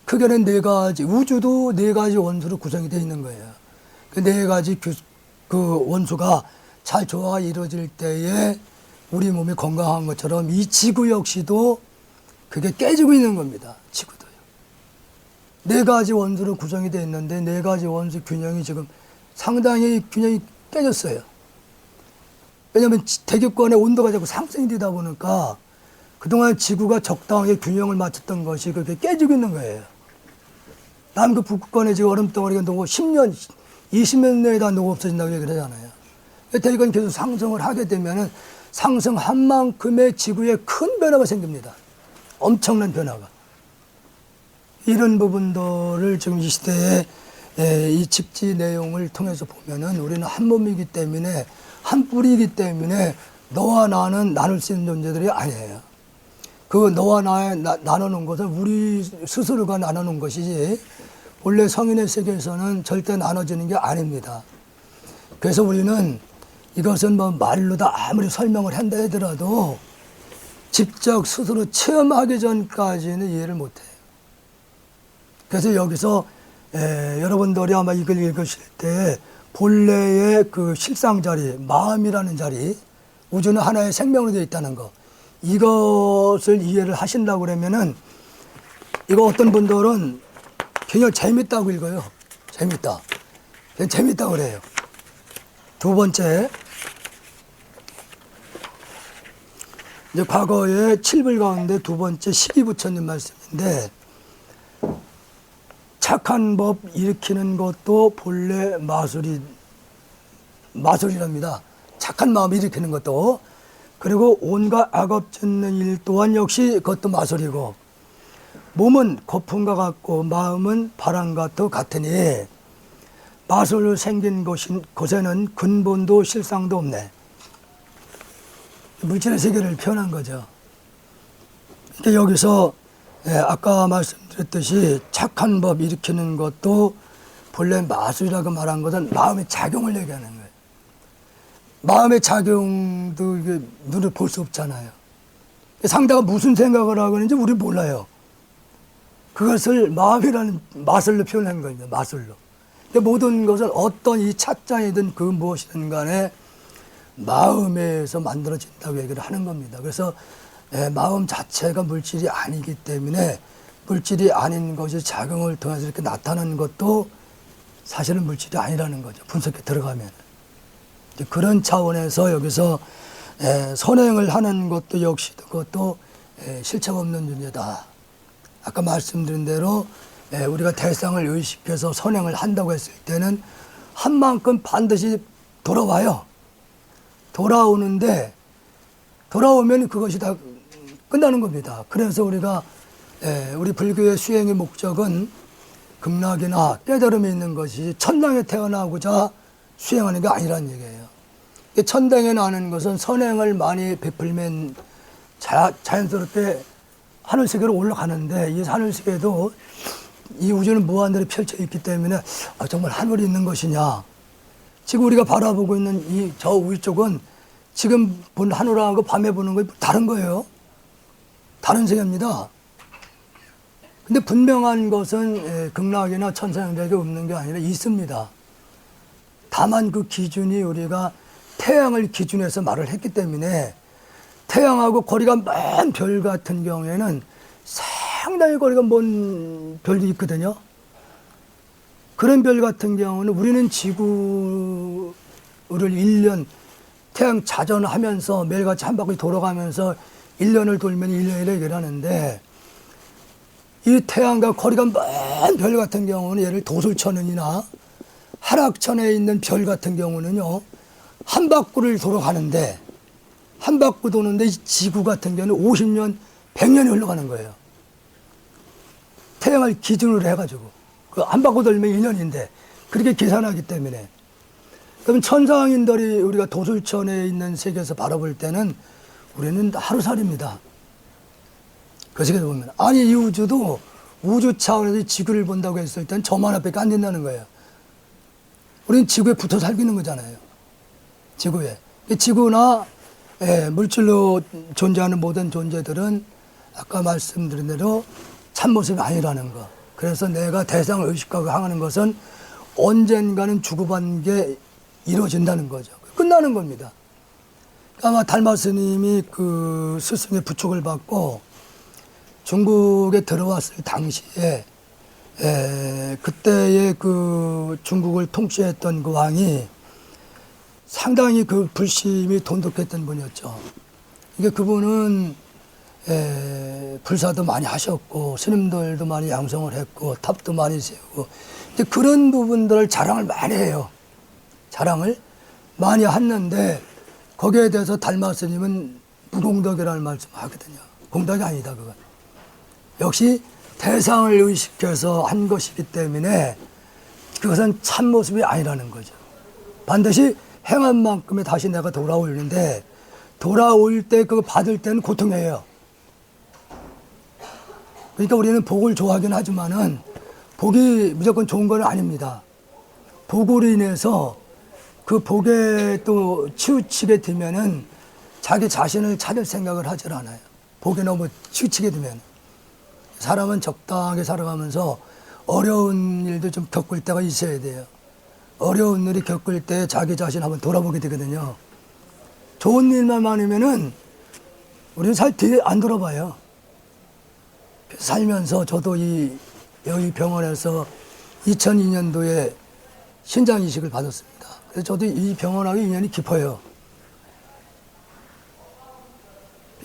A: 크게는 4가지, 우주도 4가지 원소로 구성이 되어 있는 거예요. 그 4가지 그 원소가 잘 조화가 이루어질 때에 우리 몸이 건강한 것처럼 이 지구 역시도 그게 깨지고 있는 겁니다. 지구도요. 4가지 원소로 구성이 되어 있는데 4가지 원소 균형이 지금 상당히 균형이 깨졌어요. 왜냐하면 대기권의 온도가 자꾸 상승이 되다 보니까 그동안 지구가 적당하게 균형을 맞췄던 것이 그렇게 깨지고 있는 거예요. 남극 북극권에 지금 얼음덩어리가 녹고 10년, 20년 내에 다 녹아 없어진다고 얘기를 하잖아요. 대기권이 계속 상승을 하게 되면은 상승한 만큼의 지구에 큰 변화가 생깁니다. 엄청난 변화가. 이런 부분들을 지금 이 시대에 이 집지 내용을 통해서 보면은 우리는 한 몸이기 때문에 한 뿌리이기 때문에 너와 나는 나눌 수 있는 존재들이 아니에요. 그 너와 나의 나누는 것은 우리 스스로가 나누는 것이지 본래 성인의 세계에서는 절대 나눠지는 게 아닙니다. 그래서 우리는 이것은 뭐 말로 다 아무리 설명을 한다 하더라도 직접 스스로 체험하기 전까지는 이해를 못해요. 그래서 여기서 여러분들이 아마 이걸 읽으실 때 본래의 그 실상 자리, 마음이라는 자리, 우주는 하나의 생명으로 되어 있다는 거, 이것을 이해를 하신다고 그러면은 이거 어떤 분들은 굉장히 재밌다고 읽어요. 재밌다. 그냥 재밌다고 그래요. 두 번째, 이제 과거에 7불 가운데 두 번째 12부처님 말씀인데, 착한 법 일으키는 것도 본래 마술이랍니다. 착한 마음 일으키는 것도. 그리고 온갖 악업 짓는 일 또한 역시 그것도 마술이고, 몸은 거품과 같고 마음은 바람과 같으니 마술로 생긴 곳에는 근본도 실상도 없네. 물질의 세계를 표현한 거죠. 그러니까 여기서 아까 말씀드렸듯이 착한 법 일으키는 것도 본래 마술이라고 말한 것은 마음의 작용을 얘기하는 거예요. 마음의 작용도 이게 눈을 볼 수 없잖아요. 상대가 무슨 생각을 하고 있는지 우리 몰라요. 그것을 마음이라는 마술로 표현한 겁니다. 마술로. 모든 것을 어떤 이 찻잔이든 그 무엇이든 간에 마음에서 만들어진다고 얘기를 하는 겁니다. 그래서 마음 자체가 물질이 아니기 때문에 물질이 아닌 것이 작용을 통해서 이렇게 나타나는 것도 사실은 물질이 아니라는 거죠. 분석에 들어가면. 그런 차원에서 여기서 선행을 하는 것도 역시 그것도 실체가 없는 존재다. 아까 말씀드린 대로 우리가 대상을 의식해서 선행을 한다고 했을 때는 한 만큼 반드시 돌아와요. 돌아오는데 돌아오면 그것이 다 끝나는 겁니다. 그래서 우리가 우리 불교의 수행의 목적은 극락이나 깨달음이 있는 것이 천당에 태어나고자 수행하는 게 아니라는 얘기예요. 천당에 나는 것은 선행을 많이 베풀면 자연스럽게 하늘세계로 올라가는데 이 하늘세계도 이 우주는 무한대로 펼쳐 있기 때문에 정말 하늘이 있는 것이냐. 지금 우리가 바라보고 있는 저 위쪽은 지금 본 하늘하고 밤에 보는 거 다른 거예요. 다른 세계입니다. 근데 분명한 것은 극락이나 천상세계가 없는 게 아니라 있습니다. 다만 그 기준이 우리가 태양을 기준해서 말을 했기 때문에 태양하고 거리가 먼 별 같은 경우에는 상당히 거리가 먼 별이 있거든요. 그런 별 같은 경우는 우리는 지구를 1년 태양 자전하면서 매일같이 한 바퀴 돌아가면서 1년을 돌면 1년이라고 얘기를 하는데 이 태양과 거리가 먼 별 같은 경우는 예를 도술천은이나 하락천에 있는 별 같은 경우는요. 한 바퀴를 돌아가는데 한 바퀴 도는데 이 지구 같은 경우는 50년, 100년이 흘러가는 거예요. 태양을 기준으로 해가지고 그 한 바퀴 돌면 1년인데 그렇게 계산하기 때문에 그럼 천상인들이 우리가 도술천에 있는 세계에서 바라볼 때는 우리는 하루살이입니다. 그 세계에서 보면 아니 이 우주도 우주 차원에서 지구를 본다고 했을 때는 저만 앞에 안 된다는 거예요. 우리는 지구에 붙어 살고 있는 거잖아요. 지구에. 지구나 물질로 존재하는 모든 존재들은 아까 말씀드린 대로 참모습이 아니라는 거. 그래서 내가 대상을 의식하고 향하는 것은 언젠가는 주고받는 게 이루어진다는 거죠. 끝나는 겁니다. 아마 달마 스님이 그 스승의 부축을 받고 중국에 들어왔을 당시에 그때의 그 중국을 통치했던 그 왕이 상당히 그 불심이 돈독했던 분이었죠. 이게 그분은 불사도 많이 하셨고 스님들도 많이 양성을 했고 탑도 많이 세우고 이제 그런 부분들을 자랑을 많이 해요. 자랑을 많이 했는데 거기에 대해서 달마 스님은 무공덕이라는 말씀을 하거든요. 공덕이 아니다 그건. 역시 대상을 의식해서 한 것이기 때문에 그것은 참모습이 아니라는 거죠. 반드시 행한 만큼에 다시 내가 돌아오는데 돌아올 때 그거 받을 때는 고통이에요. 그러니까 우리는 복을 좋아하긴 하지만은 복이 무조건 좋은 건 아닙니다. 복으로 인해서 그 복에 또 치우치게 되면은 자기 자신을 찾을 생각을 하질 않아요. 복에 너무 치우치게 되면. 사람은 적당하게 살아가면서 어려운 일도 좀 겪을 때가 있어야 돼요. 어려운 일이 겪을 때 자기 자신 한번 돌아보게 되거든요. 좋은 일만 많으면은 우리는 잘 뒤에 안 돌아봐요. 살면서 저도 여기 병원에서 2002년도에 신장 이식을 받았습니다. 그래서 저도 이 병원하고 인연이 깊어요.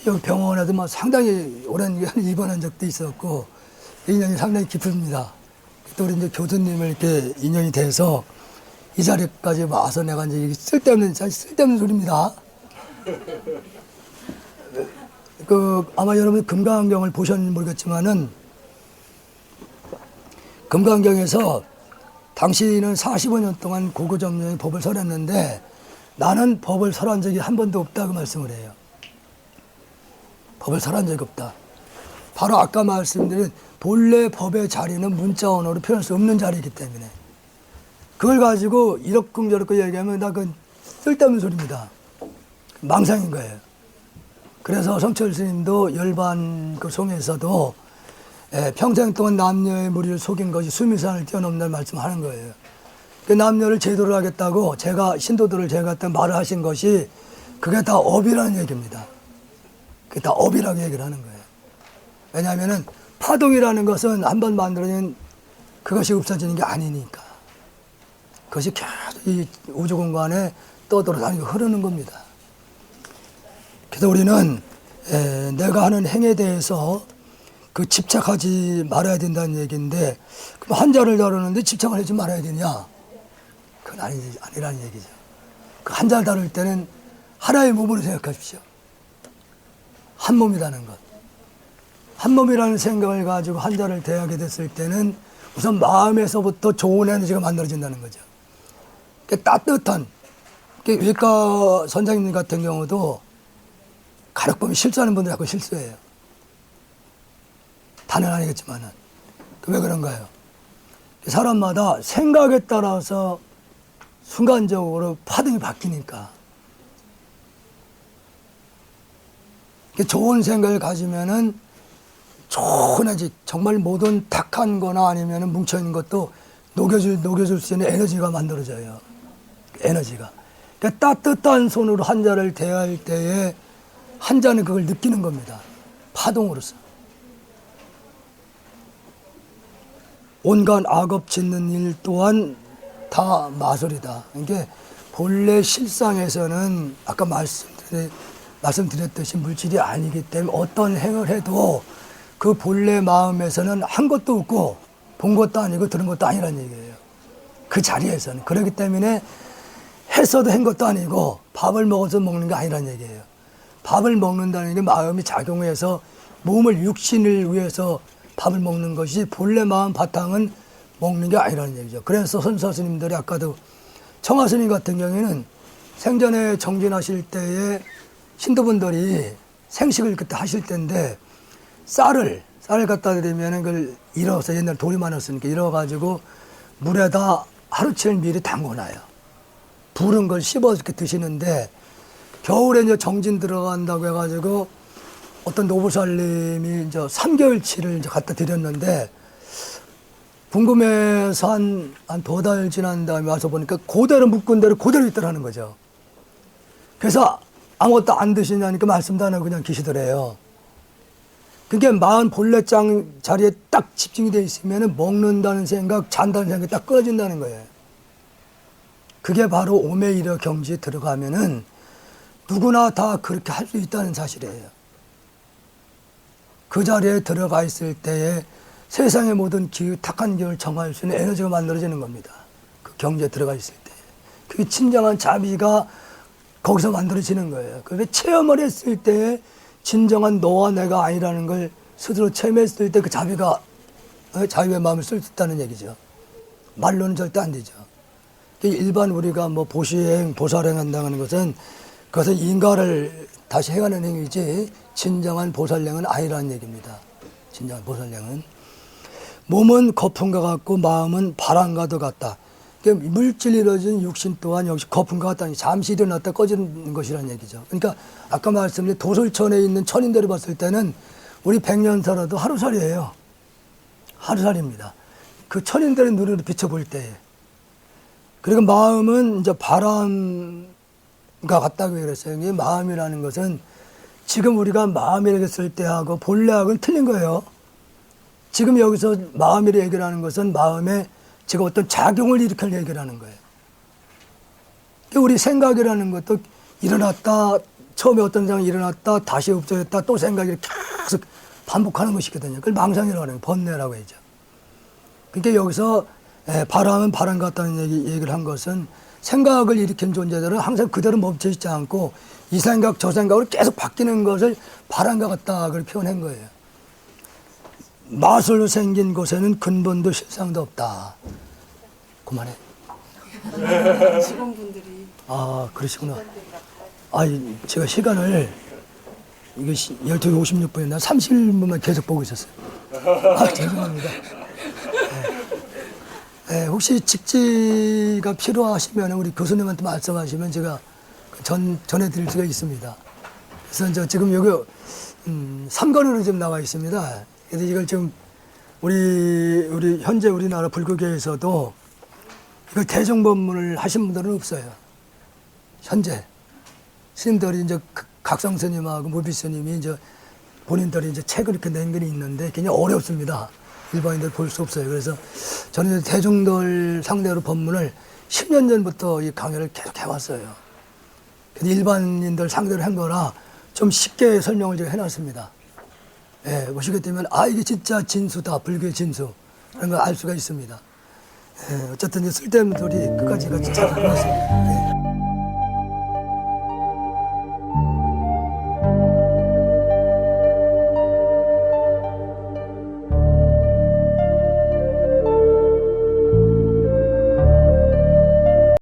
A: 여기 병원에도 막 상당히 오랜 기간 입원한 적도 있었고 인연이 상당히 깊습니다. 또 우리 이제 교수님을 이렇게 인연이 돼서 이 자리까지 와서 내가 이제 쓸데없는 소리입니다. 아마 여러분 금강경을 보셨는지 모르겠지만은 금강경에서 당신은 45년 동안 고고정령의 법을 설했는데 나는 법을 설한 적이 한 번도 없다고 말씀을 해요. 법을 설한 적이 없다. 바로 아까 말씀드린 본래 법의 자리는 문자 언어로 표현할 수 없는 자리이기 때문에 그걸 가지고 이렇쿵저렇쿵 얘기하면 나 그건 쓸데없는 소리입니다. 망상인 거예요. 그래서 성철 스님도 열반 그 송에서도 평생 동안 남녀의 무리를 속인 것이 수미산을 뛰어넘는다는 말씀하는 거예요. 그 남녀를 제도를 하겠다고 신도들을 제가 갖다 말을 하신 것이 그게 다 업이라는 얘기입니다. 그게 다 업이라고 얘기를 하는 거예요. 왜냐하면은 파동이라는 것은 한번 만들어진 그것이 없어지는 게 아니니까. 그것이 계속 이 우주 공간에 떠돌아다니고 흐르는 겁니다. 그래서 우리는 내가 하는 행에 대해서 그 집착하지 말아야 된다는 얘기인데 그럼 한자를 다루는데 집착을 하지 말아야 되냐? 그건 아니라는 얘기죠. 그 한자를 다룰 때는 하나의 몸으로 생각하십시오. 한 몸이라는 것. 한 몸이라는 생각을 가지고 한자를 대하게 됐을 때는 우선 마음에서부터 좋은 에너지가 만들어진다는 거죠. 따뜻한 외과 선생님 같은 경우도 간혹 보면 실수하는 분들이 자꾸 실수해요. 다는 아니겠지만은. 왜 그런가요? 사람마다 생각에 따라서 순간적으로 파동이 바뀌니까. 좋은 생각을 가지면은 좋은 에너지, 정말 모든 탁한 거나 아니면 뭉쳐있는 것도 녹여줄 수 있는 에너지가 만들어져요. 에너지가. 그러니까 따뜻한 손으로 한자를 대할 때에 한자는 그걸 느끼는 겁니다. 파동으로서. 온갖 악업 짓는 일 또한 다 마술이다. 그러니까 본래 실상에서는 아까 말씀드렸듯이 물질이 아니기 때문에 어떤 행을 해도 그 본래 마음에서는 한 것도 없고 본 것도 아니고 들은 것도 아니라는 얘기예요. 그 자리에서는. 그렇기 때문에 했어도 한 것도 아니고 밥을 먹어서 먹는 게 아니라는 얘기예요. 밥을 먹는다는 게 마음이 작용해서 몸을 육신을 위해서 밥을 먹는 것이 본래 마음 바탕은 먹는 게 아니라는 얘기죠. 그래서 선사 스님들이 아까도 청하 스님 같은 경우에는 생전에 정진하실 때에 신도분들이 생식을 그때 하실 때인데 쌀을 갖다 드리면은 그걸 일어서 옛날 돌이 많았으니까 일어가지고 물에다 하루치를 미리 담궈놔요. 부른 걸 씹어서 이렇게 드시는데 겨울에 이제 정진 들어간다고 해가지고 어떤 노부살님이 이제 3개월치를 이제 갖다 드렸는데 궁금해서 한 2달 지난 다음에 와서 보니까 그대로 묶은 대로 그대로 있더라는 거죠. 그래서 아무것도 안 드시냐니까 말씀도 안 하고 그냥 계시더래요. 그게 마음 본래 자리에 딱 집중이 돼 있으면 먹는다는 생각, 잔다는 생각이 딱 끊어진다는 거예요. 그게 바로 오매이려 경지에 들어가면은 누구나 다 그렇게 할 수 있다는 사실이에요. 그 자리에 들어가 있을 때에 세상의 모든 탁한 기운을 정할 수 있는 에너지가 만들어지는 겁니다. 그 경지에 들어가 있을 때. 그게 진정한 자비가 거기서 만들어지는 거예요. 그게 체험을 했을 때 진정한 너와 내가 아니라는 걸 스스로 체험했을 때 그 자비가 자유의 마음을 쓸 수 있다는 얘기죠. 말로는 절대 안 되죠. 일반 우리가 뭐 보시행, 보살행 한다는 것은 그것은 인가를 다시 행하는 행위지 진정한 보살행은 아니라는 얘기입니다. 진정한 보살행은. 몸은 거품과 같고 마음은 바람과도 같다. 그러니까 물질이 이루어진 육신 또한 역시 거품과 같다니 잠시 일어났다 꺼지는 것이라는 얘기죠. 그러니까 아까 말씀드린 도솔천에 있는 천인들이 봤을 때는 우리 100년 살아도 하루살이에요. 하루살이입니다. 그 천인들의 눈으로 비춰볼 때에. 그리고 마음은 이제 바람과 같다고 그랬어요. 이 마음이라는 것은 지금 우리가 마음이라고 했을 때하고 본래하고는 틀린 거예요. 지금 여기서 마음이라고 얘기를 하는 것은 마음에 지금 어떤 작용을 일으킬 얘기를 하는 거예요. 우리 생각이라는 것도 일어났다, 처음에 어떤 상황이 일어났다, 다시 없어졌다, 또 생각이 계속 반복하는 것이거든요. 그걸 망상이라고 하는 거예요. 번뇌라고 하죠. 그러니까 여기서 바람은 바람 같다는 얘기를 한 것은 생각을 일으킨 존재들은 항상 그대로 멈춰 있지 않고 이 생각 저 생각으로 계속 바뀌는 것을 바람과 같다 그걸 표현한 거예요. 마술로 생긴 곳에는 근본도 실상도 없다. 그만해.
C: 직원분들이.
A: 아, 그러시구나. 아, 제가 시간을 이거 12시 56분이나 31분만 계속 보고 있었어요. 아, 죄송합니다. 혹시 직지가 필요하시면 우리 교수님한테 말씀하시면 제가 전해드릴 수가 있습니다. 그래서 저 지금 여기 3권으로 지금 나와 있습니다. 그래서 이걸 지금 우리 현재 우리나라 불교계에서도 이걸 대종법문을 하신 분들은 없어요. 현재 스님들이 이제 각성 스님하고 무비 스님이 이제 본인들이 이제 책을 이렇게 낸 게 있는데 굉장히 어렵습니다. 일반인들 볼 수 없어요. 그래서 저는 대중들 상대로 법문을 10년 전부터 이 강의를 계속 해왔어요. 근데 일반인들 상대로 한 거라 좀 쉽게 설명을 제가 해놨습니다. 예, 보시게 되면 이게 진짜 진수다, 불교의 진수 라는 걸 알 수가 있습니다. 예, 어쨌든 쓸데없는 소리 끝까지 같이 잘 들었습니다. 예.